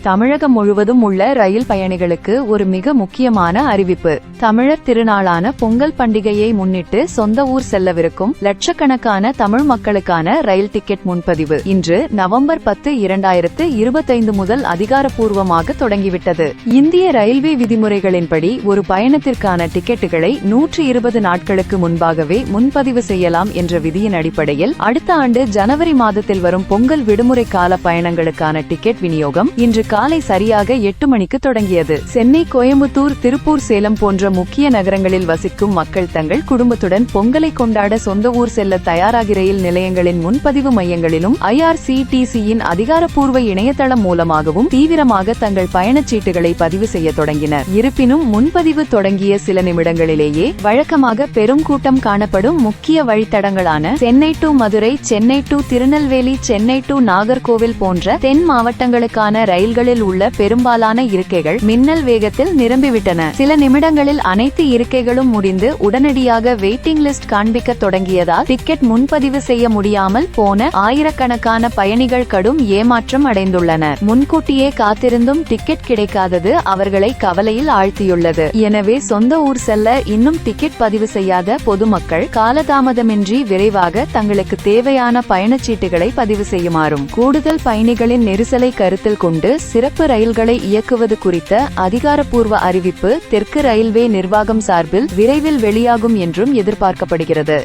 தமிழகம் முழுவதும் உள்ள ரயில் பயணிகளுக்கு ஒரு மிக முக்கியமான அறிவிப்பு. தமிழர் திருநாளான பொங்கல் பண்டிகையை முன்னிட்டு சொந்த ஊர் செல்லவிருக்கும் லட்சக்கணக்கான தமிழ் மக்களுக்கான ரயில் டிக்கெட் முன்பதிவு இன்று நவம்பர் 10, 2025 முதல் அதிகாரப்பூர்வமாக தொடங்கிவிட்டது. இந்திய ரயில்வே விதிமுறைகளின்படி ஒரு பயணத்திற்கான டிக்கெட்டுகளை 120 நாட்களுக்கு முன்பாகவே முன்பதிவு செய்யலாம் என்ற விதியின் அடிப்படையில் அடுத்த ஆண்டு ஜனவரி மாதத்தில் வரும் பொங்கல் விடுமுறை கால பயணங்களுக்கான டிக்கெட் விநியோகம் இன்று காலை சரியாக 8 மணிக்கு தொடங்கியது. சென்னை, கோயம்புத்தூர், திருப்பூர், சேலம் போன்ற முக்கிய நகரங்களில் வசிக்கும் மக்கள் தங்கள் குடும்பத்துடன் பொங்கலை கொண்டாட சொந்த ஊர் செல்ல தயாராகி ரயில் நிலையங்களின் முன்பதிவு மையங்களிலும் IRCTC-யின் அதிகாரப்பூர்வ இணையதளம் மூலமாகவும் தீவிரமாக தங்கள் பயணச்சீட்டுகளை பதிவு செய்ய தொடங்கினர். இருப்பினும் முன்பதிவு தொடங்கிய சில நிமிடங்களிலேயே வழக்கமாக பெரும் கூட்டம் காணப்படும் முக்கிய வழித்தடங்களான Chennai to Madurai, Chennai to Tirunelveli, Chennai to Nagercoil போன்ற தென் மாவட்டங்களுக்கான ரயில்களில் உள்ள பெரும்பாலான இருக்கைகள் மின்னல் வேகத்தில் நிரம்பிவிட்டன. சில நிமிடங்களில் அனைத்து இருக்கைகளும் முடிந்து உடனடியாக வெயிட்டிங் லிஸ்ட் காண்பிக்க தொடங்கியதால் டிக்கெட் முன்பதிவு செய்ய முடியாமல் போன ஆயிரக்கணக்கான பயணிகள் கடும் ஏமாற்றம் அடைந்துள்ளனர். முன்கூட்டியே காத்திருந்தும் டிக்கெட் கிடைக்காதது அவர்களை கவலையில் ஆழ்த்தியுள்ளது. எனவே சொந்த ஊர் செல்ல இன்னும் டிக்கெட் பதிவு செய்யாத பொதுமக்கள் காலதாமதமின்றி விரைவாக தங்களுக்கு தேவையான பயணச்சீட்டுகளை பதிவு செய்யுமாறும், கூடுதல் பயணிகளின் நெரிசலை கருத்தில் கொண்டு சிறப்பு ரயில்களை இயக்குவது குறித்த அதிகாரப்பூர்வ அறிவிப்பு தெற்கு ரயில்வே நிர்வாகம் சார்பில் விரைவில் வெளியாகும் என்றும் எதிர்பார்க்கப்படுகிறது.